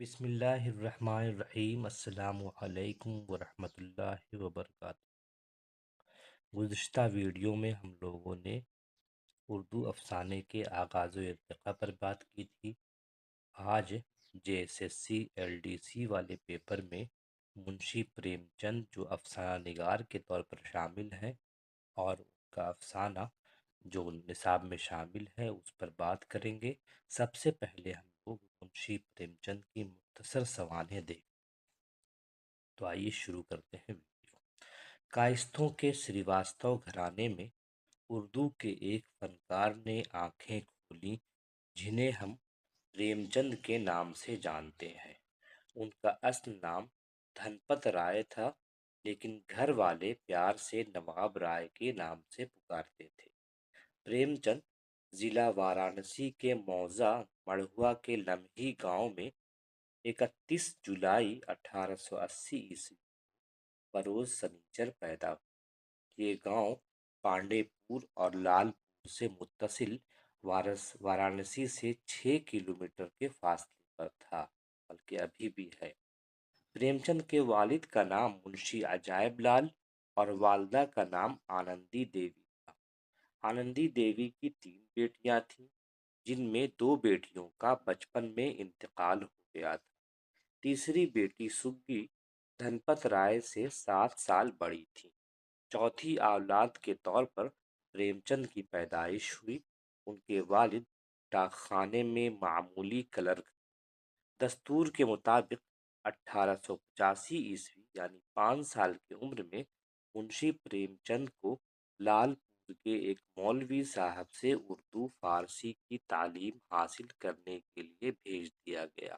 بسم اللہ الرحمن الرحیم۔ السلام علیکم ورحمۃ اللہ وبرکاتہ۔ گزشتہ ویڈیو میں ہم لوگوں نے اردو افسانے کے آغاز و ارتقاء پر بات کی تھی۔ آج J S S C L D C والے پیپر میں منشی پریم چند جو افسانہ نگار کے طور پر شامل ہیں اور ان کا افسانہ جو نصاب میں شامل ہے اس پر بات کریں گے۔ سب سے پہلے ہم لوگ منشی پریم چند کی مختصر سوانح دیکھیں۔ تو آئیے شروع کرتے ہیں ویڈیو۔ کائستھوں کے سریواستو گھرانے میں اردو کے ایک فنکار نے آنکھیں کھولیں جنہیں ہم پریم چند کے نام سے جانتے ہیں۔ ان کا اصل نام دھنپت رائے تھا، لیکن گھر والے پیار سے نواب رائے کے نام سے پکارتے تھے۔ پریم چند ضلع وارانسی کے موضع مڑہوا کے لمحی گاؤں میں 31 جولائی 1880 بروز سنیچر پیدا ہوئے۔ یہ گاؤں پانڈے پور اور لال پور سے متصل وارانسی سے 6 کلومیٹر کے فاصلے پر تھا، بلکہ ابھی بھی ہے۔ پریم چند کے والد کا نام منشی عجائب لال اور والدہ کا نام آنندی دیوی تھا۔ آنندی دیوی کی 3 بیٹیاں تھیں، جن میں 2 بیٹیوں کا بچپن میں انتقال ہو گیا تھا۔ تیسری بیٹی سگی دھنپت رائے سے 7 سال بڑی تھی۔ چوتھی اولاد کے طور پر پریم چند کی پیدائش ہوئی۔ ان کے والد ڈاک خانے میں معمولی کلرک تھے۔ دستور کے مطابق 1885 یعنی 5 سال کی عمر میں منشی پریم چند کو لال پور کے ایک مولوی صاحب سے اردو فارسی کی تعلیم حاصل کرنے کے لیے بھیج دیا گیا۔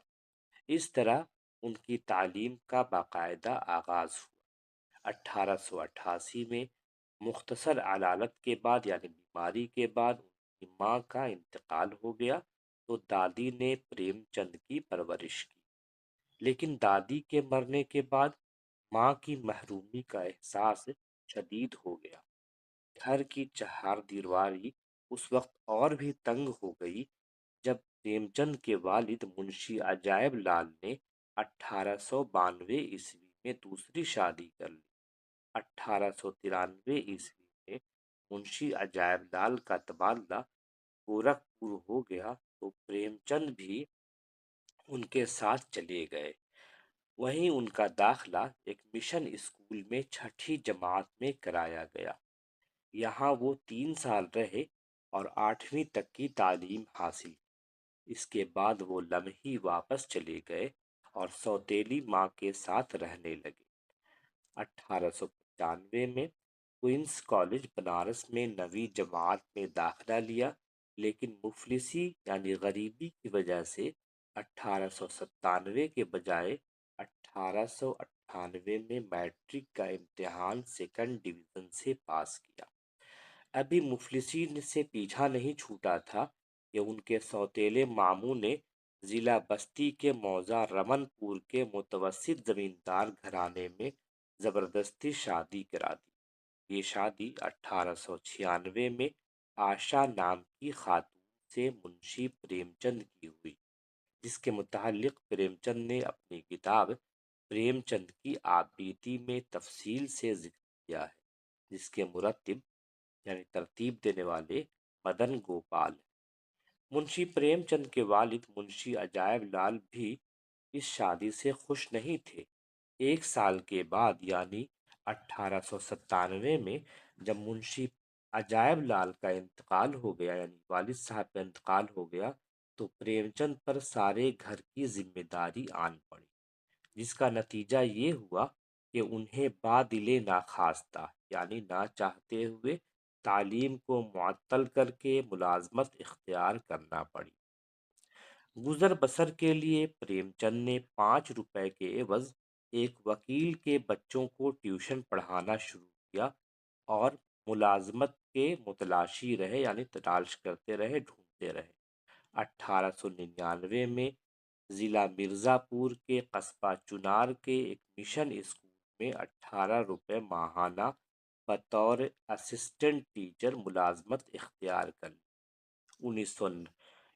اس طرح ان کی تعلیم کا باقاعدہ آغاز ہوا۔ 1888 میں مختصر علالت کے بعد یعنی بیماری کے بعد ان کی ماں کا انتقال ہو گیا تو دادی نے پریم چند کی پرورش کی، لیکن دادی کے مرنے کے بعد ماں کی محرومی کا احساس شدید ہو گیا۔ گھر کی چہار دیواری اس وقت اور بھی تنگ ہو گئی جب پریم چند کے والد منشی عجائب لال نے 1892 میں دوسری شادی کر لی۔ 1893 میں منشی عجائب لال کا تبادلہ گورکھپور ہو گیا تو پریم چند بھی ان کے ساتھ چلے گئے۔ وہیں ان کا داخلہ ایک مشن اسکول میں 6ٹھی جماعت میں کرایا گیا۔ یہاں وہ 3 سال رہے اور 8ویں تک کی تعلیم حاصل کی۔ اس کے بعد وہ لمحی واپس چلے گئے اور سوتیلی ماں کے ساتھ رہنے لگے۔ 1895 میں کوئنس کالج بنارس میں 9ویں جماعت میں داخلہ لیا، لیکن مفلسی یعنی غریبی کی وجہ سے 1897 کے بجائے 1898 میں میٹرک کا امتحان سیکنڈ ڈویژن سے پاس کیا۔ ابھی مفلسی سے پیچھا نہیں چھوٹا تھا کہ ان کے سوتیلے ماموں نے ضلع بستی کے موضع رمن پور کے متوسط زمیندار گھرانے میں زبردستی شادی کرا دی۔ یہ شادی 1896 میں آشا نام کی خاتون سے منشی پریم چند کی ہوئی، جس کے متعلق پریم چند نے اپنی کتاب پریم چند کی آپ بیتی میں تفصیل سے ذکر کیا ہے، جس کے مرتب یعنی ترتیب دینے والے مدن گوپال ہیں۔ منشی پریم چند کے والد منشی عجائب لال بھی اس شادی سے خوش نہیں تھے۔ 1 سال کے بعد یعنی 1897 میں جب منشی عجائب لال کا انتقال ہو گیا یعنی والد صاحب کا انتقال ہو گیا تو پریم چند پر سارے گھر کی ذمہ داری آن پڑی، جس کا نتیجہ یہ ہوا کہ انہیں بادل ناخواستہ یعنی نہ چاہتے ہوئے تعلیم کو معطل کر کے ملازمت اختیار کرنا پڑی۔ گزر بسر کے لیے پریم چند نے 5 روپے کے عوض ایک وکیل کے بچوں کو ٹیوشن پڑھانا شروع کیا اور ملازمت کے متلاشی رہے یعنی تلاش کرتے رہے، ڈھونڈتے رہے۔ 1899 میں ضلع مرزا پور کے قصبہ چنار کے ایک مشن اسکول میں 18 روپے ماہانہ بطور اسسٹنٹ ٹیچر ملازمت اختیار کر لی۔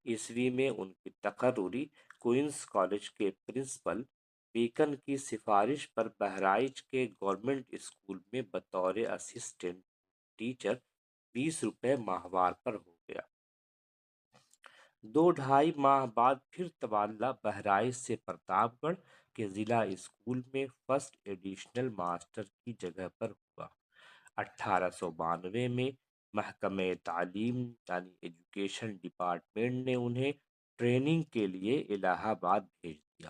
ء میں ان کی تقرری کوئنس کالج کے پرنسپل بیکن کی سفارش پر بہرائچ کے گورنمنٹ اسکول میں بطور اسسٹنٹ ٹیچر 20 روپے ماہوار پر ہو گیا۔ 2 ڈھائی ماہ بعد پھر تبادلہ بہرائچ سے پرتاپ گڑھ کے ضلع اسکول میں فرسٹ ایڈیشنل ماسٹر کی جگہ پر ہوا۔ 1892 میں محکمہ تعلیم یعنی ایجوکیشن ڈپارٹمنٹ نے انہیں ٹریننگ کے لیے الہ آباد بھیج دیا۔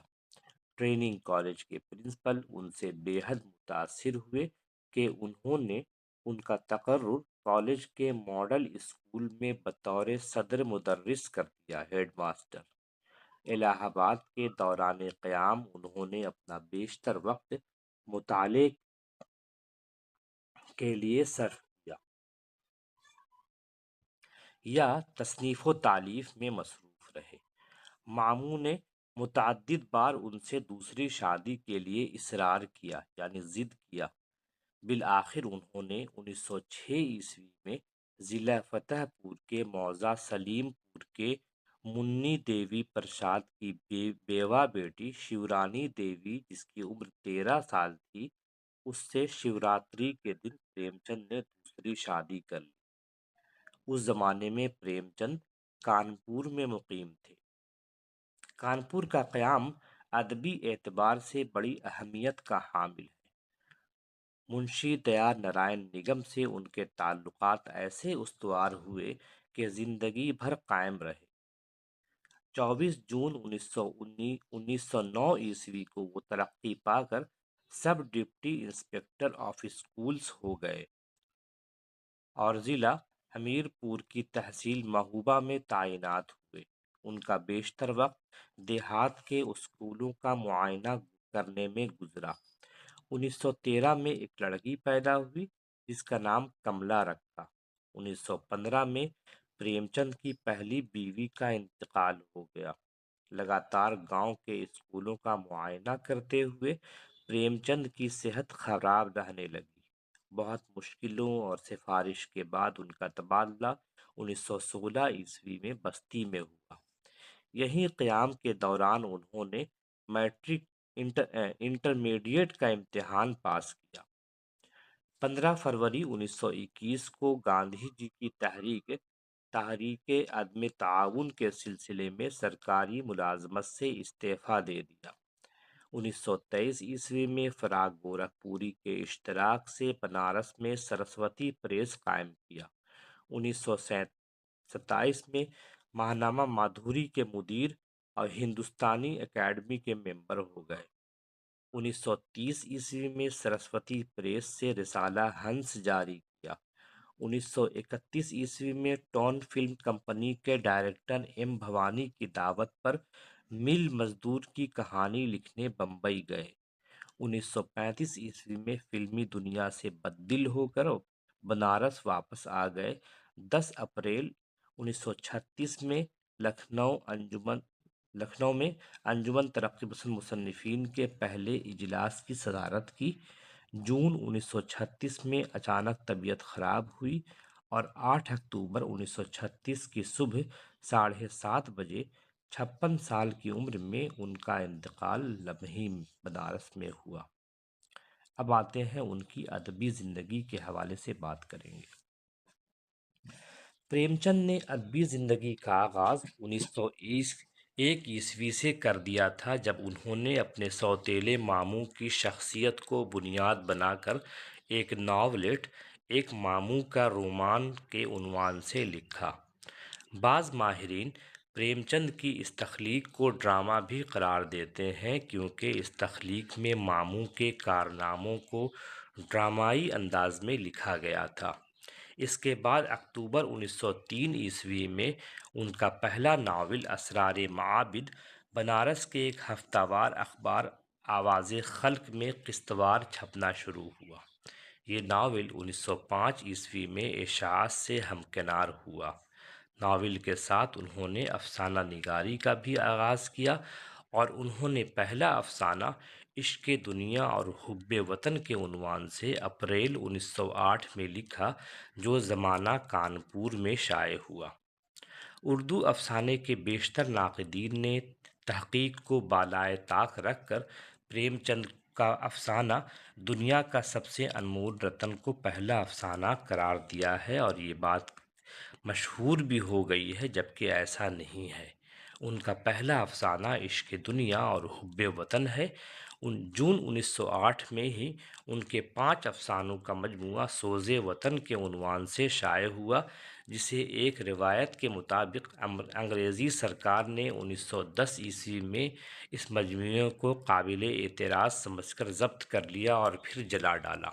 ٹریننگ کالج کے پرنسپل ان سے بے حد متاثر ہوئے کہ انہوں نے ان کا تقرر کالج کے ماڈل اسکول میں بطور صدر مدرس کر دیا۔ ہیڈ ماسٹر الہ آباد کے دوران قیام انہوں نے اپنا بیشتر وقت مطالعے کے لیے صرف کیا یا تصنیف و تالیف میں مصروف رہے۔ ماموں نے متعدد بار ان سے دوسری شادی کے لیے اصرار کیا یعنی ضد کیا۔ بالآخر انہوں نے 1906 میں ضلع فتح پور کے موضع سلیم پور کے منی دیوی پرساد کی بیوہ بیٹی شیورانی دیوی جس کی عمر 13 سال تھی اس سے شیوراتری کے دن پریم چند نے دوسری شادی کر لی۔ اس زمانے میں پریم چند کانپور میں مقیم تھے۔ کانپور کا قیام ادبی اعتبار سے بڑی اہمیت کا حامل ہے۔ منشی دیا نارائن نگم سے ان کے تعلقات ایسے استوار ہوئے کہ زندگی بھر قائم رہے۔ 24 جون 1909 کو وہ ترقی پا کر سب ڈپٹی انسپکٹر آف اسکولز ہو گئے اور ضلع ہمیرپور کی تحصیل مہوبہ میں تعینات ہوئے۔ ان کا بیشتر وقت دیہات کے اسکولوں کا معائنہ کرنے میں گزرا۔ 1913 میں ایک لڑکی پیدا ہوئی جس کا نام کملا رکھا۔ 1915 میں پریم چند کی پہلی بیوی کا انتقال ہو گیا۔ لگاتار گاؤں کے اسکولوں کا معائنہ کرتے ہوئے پریم چند کی صحت خراب رہنے لگی۔ بہت مشکلوں اور سفارش کے بعد ان کا تبادلہ 1916 میں بستی میں ہوا۔ یہیں قیام کے دوران انہوں نے میٹرک انٹرمیڈیٹ کا امتحان پاس کیا۔ 15 فروری 1921 کو گاندھی جی کی تحریک عدم تعاون کے سلسلے میں سرکاری ملازمت سے استعفیٰ دے دیا۔ 1923 میں فراق گورکھپوری کے اشتراک سے بنارس میں سرسوتی پریس قائم کیا۔ 1927 میں ماہنامہ مادھوری کے مدیر اور ہندوستانی اکیڈمی کے ممبر ہو گئے۔ 1930 میں سرسوتی پریس سے رسالہ ہنس جاری کیا۔ 1931 میں ٹون فلم کمپنی کے ڈائریکٹر ایم بھوانی کی دعوت پر مل مزدور کی کہانی لکھنے بمبئی گئے۔ 1935 میں فلمی دنیا سے بددل ہو کر بنارس واپس آ گئے۔ 10 اپریل 1936 میں لکھنؤ میں انجمن ترقی پسند مصنفین کے پہلے اجلاس کی صدارت کی۔ جون 1936 میں اچانک طبیعت خراب ہوئی اور 8 اکتوبر 1936 کی صبح 7:30 بجے 56 سال کی عمر میں ان کا انتقال لمحی بنارس میں ہوا۔ اب آتے ہیں ان کی ادبی زندگی کے حوالے سے بات کریں گے۔ پریم چند نے ادبی زندگی کا آغاز 1901 سے کر دیا تھا جب انہوں نے اپنے سوتیلے ماموں کی شخصیت کو بنیاد بنا کر ایک ناولٹ ایک ماموں کا رومان کے عنوان سے لکھا۔ بعض ماہرین پریم چند کی اس تخلیق کو ڈرامہ بھی قرار دیتے ہیں کیونکہ اس تخلیق میں ماموں کے کارناموں کو ڈرامائی انداز میں لکھا گیا تھا۔ اس کے بعد اکتوبر 1903 میں ان کا پہلا ناول اسرار معابد بنارس کے ایک ہفتہ وار اخبار آواز خلق میں قسط وار چھپنا شروع ہوا۔ یہ ناول 1905 میں اشاعت سے ہمکنار ہوا۔ ناول کے ساتھ انہوں نے افسانہ نگاری کا بھی آغاز کیا اور انہوں نے پہلا افسانہ عشق دنیا اور حب وطن کے عنوان سے اپریل 1908 میں لکھا جو زمانہ کانپور میں شائع ہوا۔ اردو افسانے کے بیشتر ناقدین نے تحقیق کو بالائے طاق رکھ کر پریم چند کا افسانہ دنیا کا سب سے انمول رتن کو پہلا افسانہ قرار دیا ہے، اور یہ بات مشہور بھی ہو گئی ہے، جبکہ ایسا نہیں ہے۔ ان کا پہلا افسانہ عشق دنیا اور حب وطن ہے۔ جون 1908 میں ہی ان کے 5 افسانوں کا مجموعہ سوز وطن کے عنوان سے شائع ہوا، جسے ایک روایت کے مطابق انگریزی سرکار نے 1910 عیسوی میں اس مجموعے کو قابل اعتراض سمجھ کر ضبط کر لیا اور پھر جلا ڈالا۔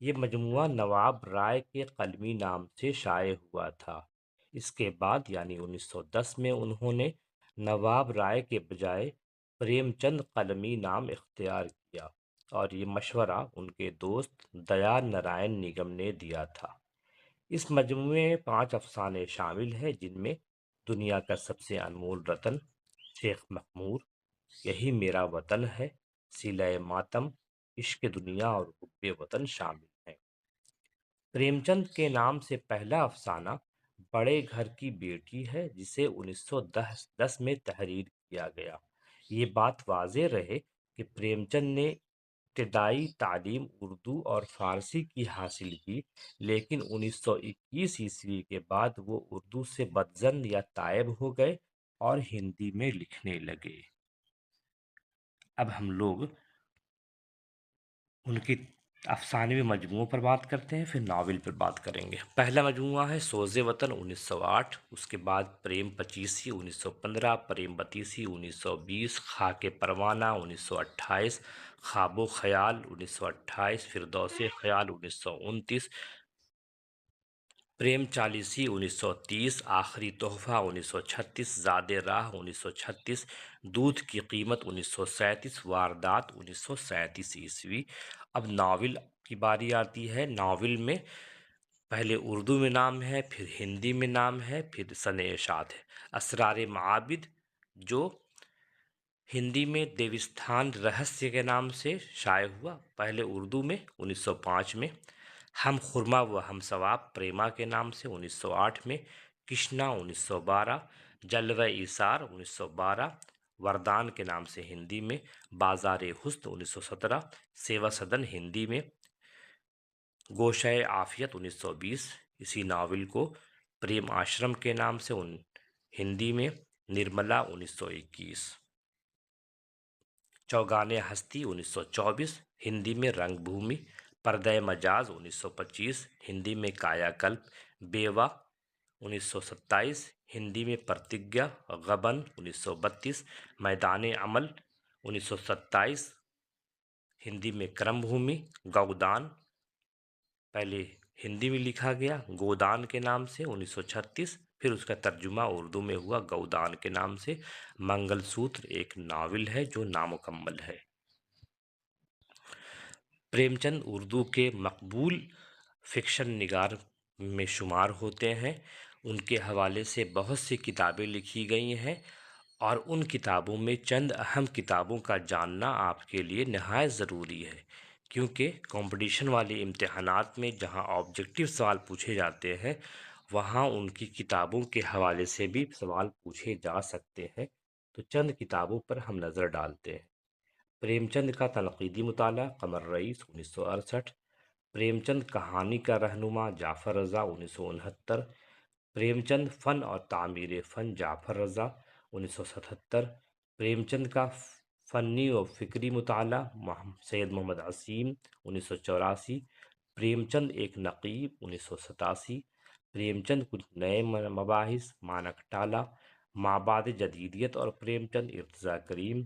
یہ مجموعہ نواب رائے کے قلمی نام سے شائع ہوا تھا۔ اس کے بعد یعنی 1910 میں انہوں نے نواب رائے کے بجائے پریم چند قلمی نام اختیار کیا، اور یہ مشورہ ان کے دوست دیا نارائن نگم نے دیا تھا۔ اس مجموعے میں 5 افسانے شامل ہیں، جن میں دنیا کا سب سے انمول رتن، شیخ مخمور، یہی میرا وطن ہے، صلہ ماتم، عشق دنیا اور حب وطن شامل ہیں۔ پریم چند کے نام سے پہلا افسانہ بڑے گھر کی بیٹی ہے، جسے 1910 میں تحریر کیا گیا۔ یہ بات واضح رہے کہ پریم چند نے ابتدائی تعلیم اردو اور فارسی کی حاصل کی، لیکن 1921 عیسوی کے بعد وہ اردو سے بدظن یا تائب ہو گئے اور ہندی میں لکھنے لگے۔ اب ہم لوگ ان کی افسانوی مجموعوں پر بات کرتے ہیں، پھر ناول پر بات کریں گے۔ پہلا مجموعہ ہے سوز وطن 1908، اس کے بعد پریم پچیسی 1915، پریم بتیسی 1920، خاک پروانہ 1928، خواب و خیال 1928، فردوس خیال 1929، پریم چالیسی 1930، آخری تحفہ 1936، زاد راہ 1936، دودھ کی قیمت 1937، واردات 1937 عیسوی۔ اب ناول کی باری آتی ہے۔ ناول میں پہلے اردو میں نام ہے، پھر ہندی میں نام ہے، پھر سن اشاعت ہے۔ اسرار معابد، جو ہندی میں دیوستھان رہسیہ کے نام سے شائع ہوا، پہلے اردو میں 1905 میں۔ ہم خرما و ہم ثواب پریما کے نام سے 1908 میں، کشنا 1912، جلوہ ایثار 1912، وردان کے نام سے ہندی میں، بازار حسن 1917، سیوا سدن ہندی میں، گوشہ عافیت 1920۔ اسی ناول کو پریم آشرم کے نام سے ہندی میں، نرملا 1921۔ چوگانے ہستی 1924، ہندی میں رنگ بھومی، پردہ مجاز 1925، ہندی میں کایا کلپ، بیوہ 1927، ہندی میں پرتگیا، غبن 1932، میدان عمل 1927، ہندی میں کرم بھومی، گودان پہلے ہندی میں لکھا گیا گودان کے نام سے 1936، پھر اس کا ترجمہ اردو میں ہوا گودان کے نام سے۔ منگل سوتر ایک ناول ہے جو نامکمل ہے۔ پریم چند اردو کے مقبول فکشن نگار میں شمار ہوتے ہیں۔ ان کے حوالے سے بہت سی کتابیں لکھی گئی ہیں، اور ان کتابوں میں چند اہم کتابوں کا جاننا آپ کے لیے نہایت ضروری ہے، کیونکہ کمپٹیشن والے امتحانات میں جہاں آبجیکٹیو سوال پوچھے جاتے ہیں، وہاں ان کی کتابوں کے حوالے سے بھی سوال پوچھے جا سکتے ہیں۔ تو چند کتابوں پر ہم نظر ڈالتے ہیں۔ پریم چند کا تنقیدی مطالعہ، قمر رئیس 1968، پریم چند کہانی کا رہنما، جعفر رضا 1969، پریم چند فن اور تعمیر فن، جعفر رضا 1977، پریم چند کا فنی و فکری مطالعہ، سید محمد عصیم 1984، پریم چند ایک نقیب 1987، پریم چند کچھ نئے مباحث، مانک ٹالہ، مابعد جدیدیت اور پریم چند، ارتضیٰ کریم،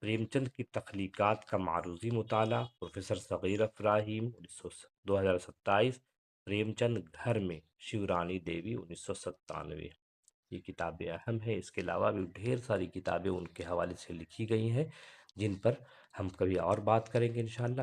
پریم چند کی تخلیقات کا معروضی مطالعہ، پروفیسر صغیر افراہیم 2027، پریم چند گھر میں، شیورانی دیوی 1997۔ یہ کتابیں اہم ہیں۔ اس کے علاوہ بھی ڈھیر ساری کتابیں ان کے حوالے سے لکھی گئی ہیں، جن پر ہم کبھی اور بات کریں گے انشاءاللہ۔